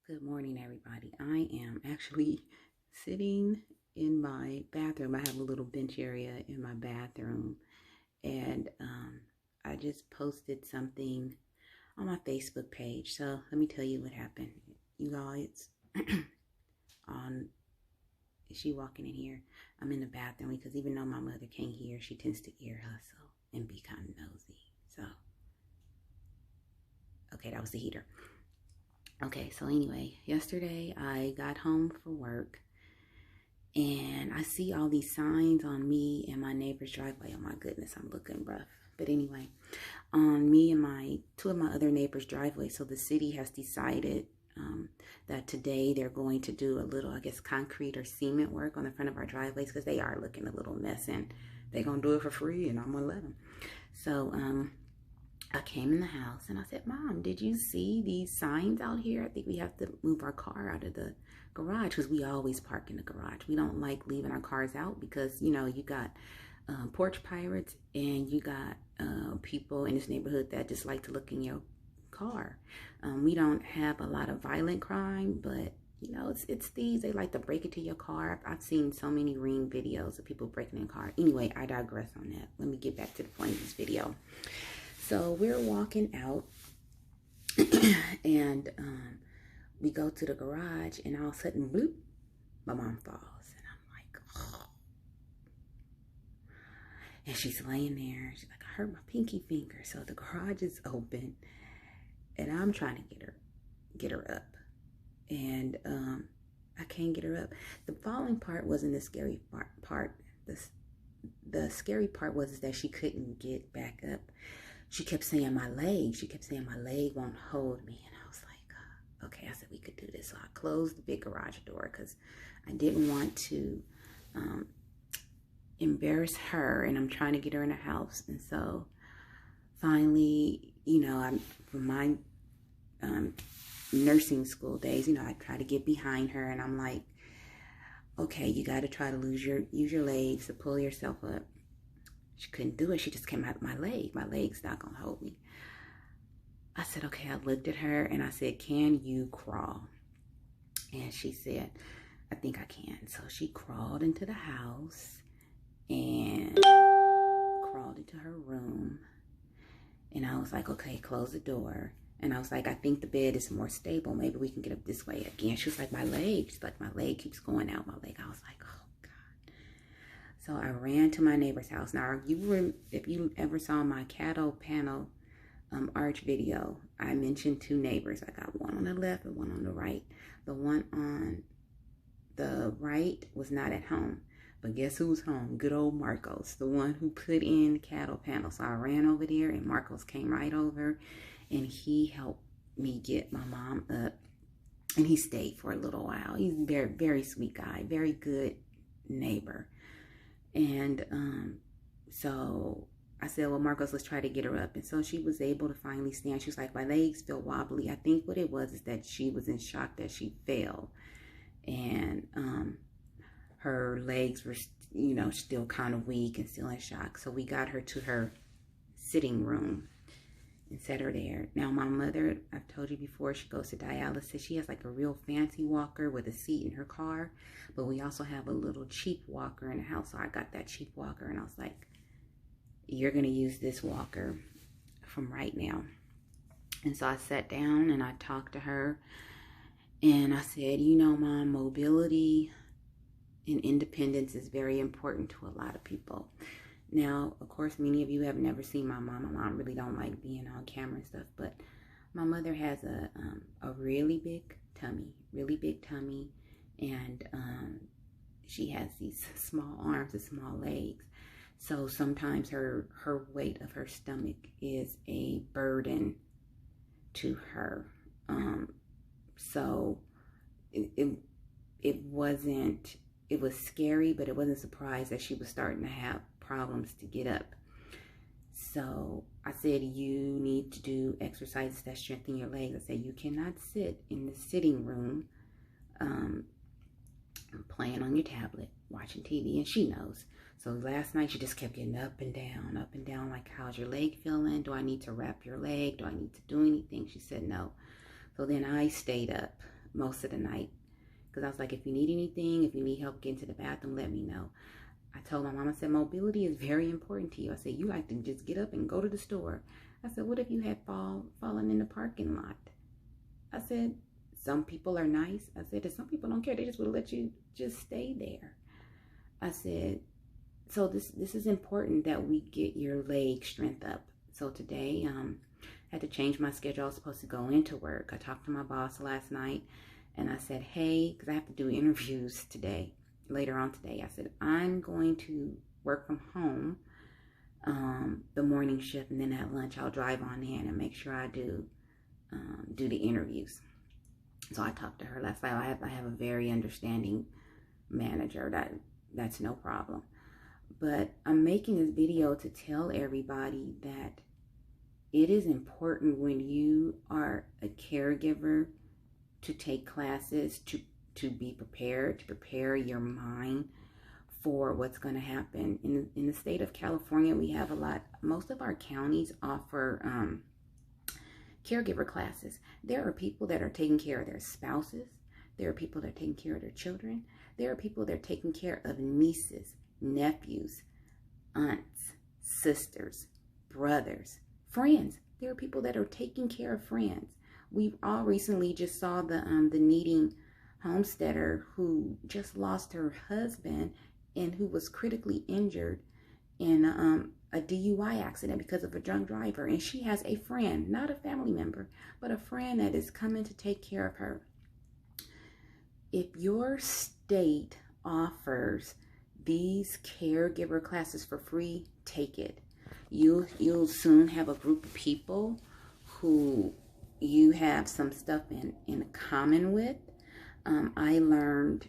Good morning, everybody. I am actually sitting in my bathroom. I have a little bench area in my bathroom, and I just posted something on my Facebook page. So let me tell you what happened. You guys, on is she walking in here? I'm in the bathroom because even though my mother can't hear, she tends to ear hustle and be kind of nosy. So, okay, that was the heater. Okay, so anyway, yesterday I got home from work and I see all these signs on me and my neighbor's driveway. Oh my goodness, I'm looking rough. But anyway, on me and two of my other neighbors' driveway. So the city has decided that today they're going to do a little, I guess, concrete or cement work on the front of our driveways because they are looking a little mess and they're going to do it for free and I'm going to let them. So I came in the house and I said, Mom, did you see these signs out here? I think we have to move our car out of the garage because we always park in the garage. We don't like leaving our cars out because, you know, you got porch pirates and you got people in this neighborhood that just like to look in your car. We don't have a lot of violent crime, but you know, it's thieves. They like to break into your car. I've seen so many Ring videos of people breaking in car. Anyway, I digress on that. Let me get back to the point of this video. So we're walking out and we go to the garage and all of a sudden, bloop, my mom falls. And I'm like, oh. And she's laying there. She's like, I hurt my pinky finger. So the garage is open and I'm trying to get her up. And I can't get her up. The falling part wasn't the scary part. The scary part was that she couldn't get back up. She kept saying my leg. She kept saying my leg won't hold me. And I was like, okay, I said we could do this. So I closed the big garage door because I didn't want to embarrass her. And I'm trying to get her in the house. And so finally, you know, from my nursing school days, you know, I try to get behind her. And I'm like, okay, you got to try to use your legs to pull yourself up. She couldn't do it. She just came out my leg. My leg's not going to hold me. I said, okay. I looked at her and I said, can you crawl? And she said, I think I can. So she crawled into the house and crawled into her room. And I was like, okay, close the door. And I was like, I think the bed is more stable. Maybe we can get up this way again. She was like, my leg. She's like, my leg keeps going out my leg. I was like, oh. So I ran to my neighbor's house. Now, if you ever saw my cattle panel arch video, I mentioned two neighbors. I got one on the left and one on the right. The one on the right was not at home. But guess who's home? Good old Marcos, the one who put in the cattle panel. So I ran over there and Marcos came right over and he helped me get my mom up. And he stayed for a little while. He's a very, very sweet guy, very good neighbor. And so I said, well, Marcos, let's try to get her up. And so she was able to finally stand. She was like, my legs feel wobbly. I think what it was is that she was in shock that she fell. And her legs were, you know, still kind of weak and still in shock. So we got her to her sitting room and set her there. Now, my mother, I've told you before, she goes to dialysis. She has like a real fancy walker with a seat in her car. But we also have a little cheap walker in the house. So I got that cheap walker and I was like, you're going to use this walker from right now. And so I sat down and I talked to her. And I said, you know, Mom, mobility and independence is very important to a lot of people. Now, of course, many of you have never seen my mom. My mom really don't like being on camera and stuff. But my mother has a really big tummy. And she has these small arms and small legs. So sometimes her weight of her stomach is a burden to her. So it was scary, but it wasn't surprised that she was starting to have problems to get up. So I said, you need to do exercises that strengthen your legs. I said, you cannot sit in the sitting room playing on your tablet, watching TV, and she knows. So last night she just kept getting up and down, like, how's your leg feeling? Do I need to wrap your leg? Do I need to do anything? She said no. So then I stayed up most of the night. Because I was like, if you need anything, if you need help getting to the bathroom, let me know. I told my mom, I said, mobility is very important to you. I said, you like to just get up and go to the store. I said, what if you had fallen in the parking lot? I said, some people are nice. I said, some people don't care. They just would let you just stay there. I said, so this is important that we get your leg strength up. So today, I had to change my schedule. I was supposed to go into work. I talked to my boss last night, and I said, hey, because I have to do interviews today, later on today. I said, I'm going to work from home the morning shift, and then at lunch I'll drive on in and make sure I do the interviews. So I talked to her last night. I have a very understanding manager. That's no problem. But I'm making this video to tell everybody that it is important when you are a caregiver to take classes, to be prepared, to prepare your mind for what's going to happen. In the state of California, we have most of our counties offer caregiver classes. There are people that are taking care of their spouses. There are people that are taking care of their children. There are people that are taking care of nieces, nephews, aunts, sisters, brothers, friends. There are people that are taking care of friends. We all recently just saw the needing homesteader who just lost her husband and who was critically injured in a DUI accident because of a drunk driver. And she has a friend, not a family member, but a friend that is coming to take care of her. If your state offers these caregiver classes for free, take it. You'll soon have a group of people who you have some stuff in common with. I learned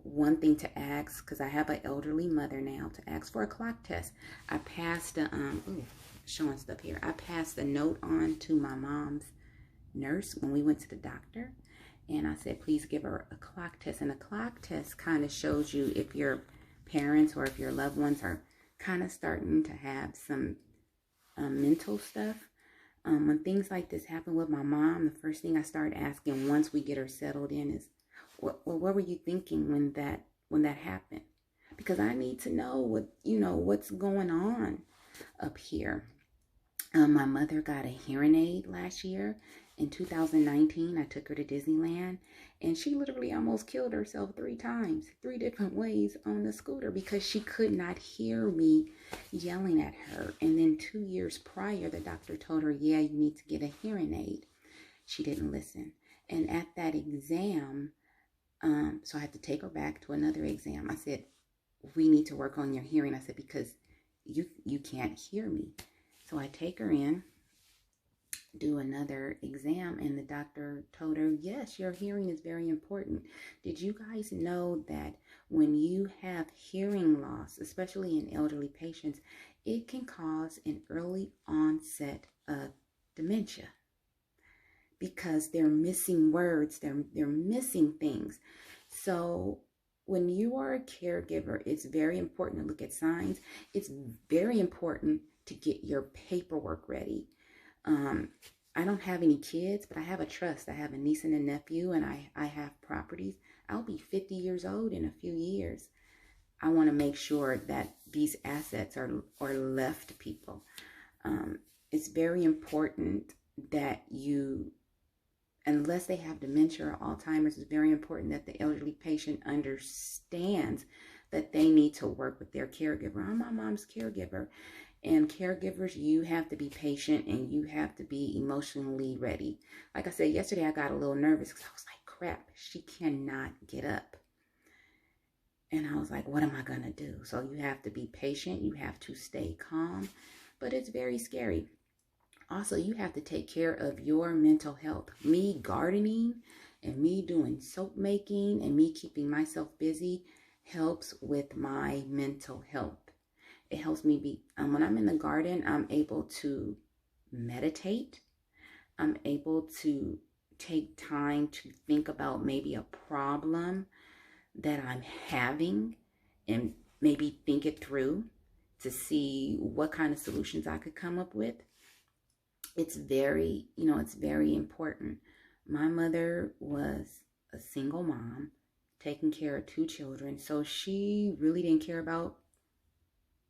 one thing to ask, because I have an elderly mother now, to ask for a clock test. I passed showing stuff here. I passed a note on to my mom's nurse when we went to the doctor, and I said, please give her a clock test. And a clock test kind of shows you if your parents or if your loved ones are kind of starting to have some mental stuff. When things like this happen with my mom, the first thing I start asking once we get her settled in is, what were you thinking when that happened? Because I need to know what's going on up here. My mother got a hearing aid last year. In 2019, I took her to Disneyland, and she literally almost killed herself 3 times, 3 different ways on the scooter, because she could not hear me yelling at her. And then 2 years prior, the doctor told her, yeah, you need to get a hearing aid. She didn't listen. And at that exam, so I had to take her back to another exam. I said, we need to work on your hearing. I said, because you can't hear me. So I take her in, do another exam, and the doctor told her, yes, your hearing is very important. Did you guys know that when you have hearing loss, especially in elderly patients, it can cause an early onset of dementia? Because they're missing words, they're missing things. So when you are a caregiver, it's very important to look at signs. It's very important to get your paperwork ready. I don't have any kids, but I have a trust. I have a niece and a nephew, and I have properties. I'll be 50 years old in a few years. I want to make sure that these assets are left to people. It's very important that you, unless they have dementia or Alzheimer's, it's very important that the elderly patient understands that they need to work with their caregiver. I'm my mom's caregiver. And caregivers, you have to be patient and you have to be emotionally ready. Like I said, yesterday I got a little nervous because I was like, crap, she cannot get up. And I was like, what am I going to do? So you have to be patient. You have to stay calm. But it's very scary. Also, you have to take care of your mental health. Me gardening and me doing soap making and me keeping myself busy helps with my mental health. It helps me be, when I'm in the garden, I'm able to meditate. I'm able to take time to think about maybe a problem that I'm having and maybe think it through to see what kind of solutions I could come up with. It's very, it's very important. My mother was a single mom taking care of 2 children, so she really didn't care about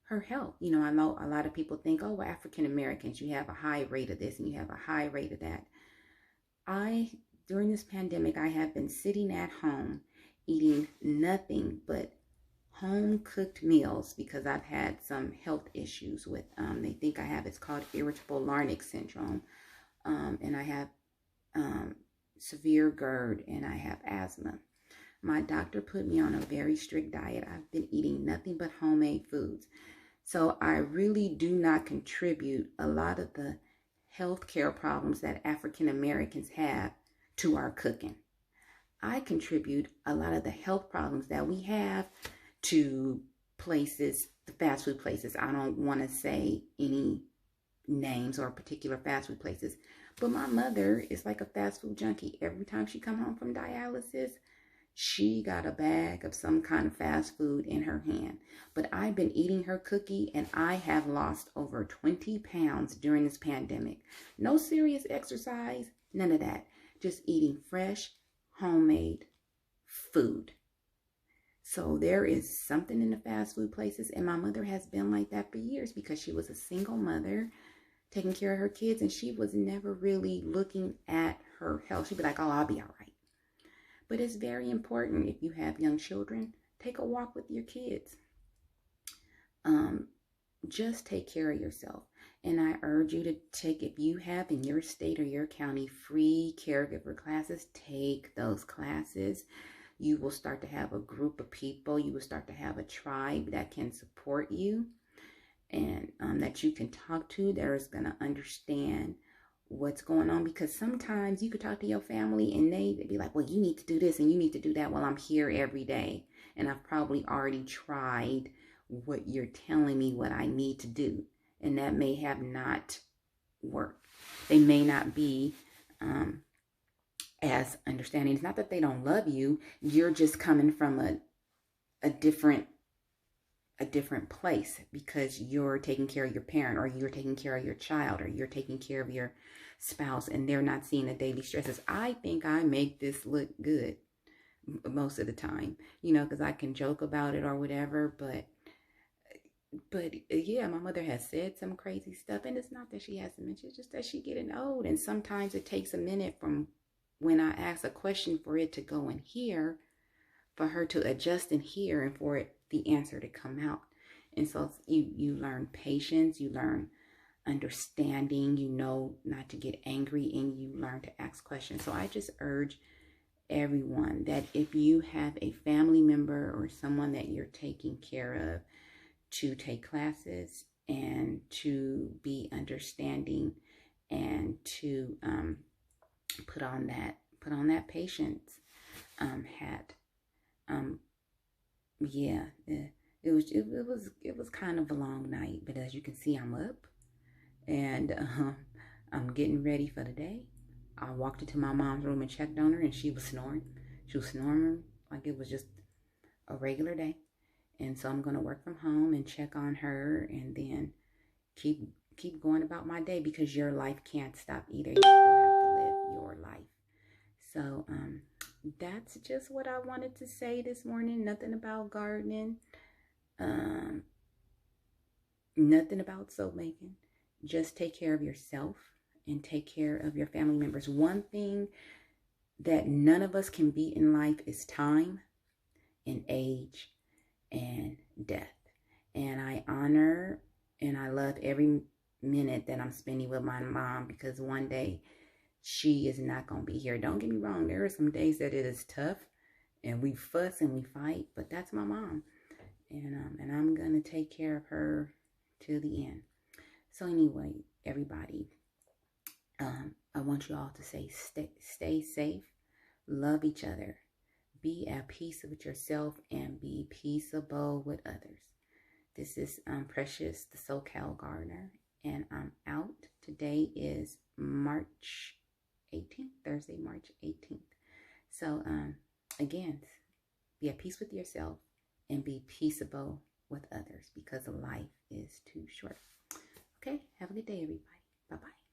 her health. I know a lot of people think, oh, well, African Americans, you have a high rate of this and you have a high rate of that. During this pandemic, I have been sitting at home eating nothing but home cooked meals because I've had some health issues with, they think I have, it's called irritable larynx syndrome. And I have severe GERD and I have asthma. My doctor put me on a very strict diet. I've been eating nothing but homemade foods. So I really do not contribute a lot of the healthcare problems that African Americans have to our cooking. I contribute a lot of the health problems that we have to places, the fast food places. I don't want to say any names or particular fast food places, but my mother is like a fast food junkie. Every time she come home from dialysis, she got a bag of some kind of fast food in her hand. But I've been eating her cookie and I have lost over 20 pounds during this pandemic. No serious exercise, none of that. Just eating fresh, homemade food. So there is something in the fast food places, and my mother has been like that for years because she was a single mother taking care of her kids, and she was never really looking at her health. She'd be like, oh, I'll be all right. But it's very important, if you have young children, take a walk with your kids. Just take care of yourself. And I urge you to take, if you have in your state or your county free caregiver classes, take those classes. You will start to have a group of people. You will start to have a tribe that can support you and that you can talk to, that is going to understand what's going on. Because sometimes you could talk to your family and they'd be like, well, you need to do this and you need to do that. Well, I'm here every day and I've probably already tried what you're telling me what I need to do. And that may have not worked. They may not be as understanding. It's not that they don't love you. You're just coming from a different place because you're taking care of your parent, or you're taking care of your child, or you're taking care of your spouse, and they're not seeing the daily stresses. I think I make this look good most of the time, because I can joke about it or whatever, but yeah, my mother has said some crazy stuff, and it's not that she hasn't mentioned, it's just that she's getting old, and sometimes it takes a minute from when I ask a question for it to go in here, for her to adjust in here, and for the answer to come out. And so you learn patience, you learn understanding, not to get angry, and you learn to ask questions. So I just urge everyone that if you have a family member or someone that you're taking care of, to take classes and to be understanding and to put on that patience hat. Yeah, it was kind of a long night, but as you can see, I'm up and I'm getting ready for the day. I walked into my mom's room and checked on her, and she was snoring. She was snoring like it was just a regular day. And so I'm going to work from home and check on her, and then keep going about my day, because your life can't stop either. You still have to live your life. So that's just what I wanted to say this morning. Nothing about gardening. Nothing about soap making. Just take care of yourself and take care of your family members. One thing that none of us can beat in life is time and age and death. And I honor and I love every minute that I'm spending with my mom, because one day she is not going to be here. Don't get me wrong, there are some days that it is tough and we fuss and we fight, but that's my mom, and I'm going to take care of her till the end. So anyway, everybody, I want you all to stay safe, love each other, be at peace with yourself, and be peaceable with others. This is Precious, the SoCal Gardener, and I'm out. Today is March 18th, Thursday, March 18th. So again, be at peace with yourself and be peaceable with others, because life is too short. Okay, have a good day, everybody. Bye-bye.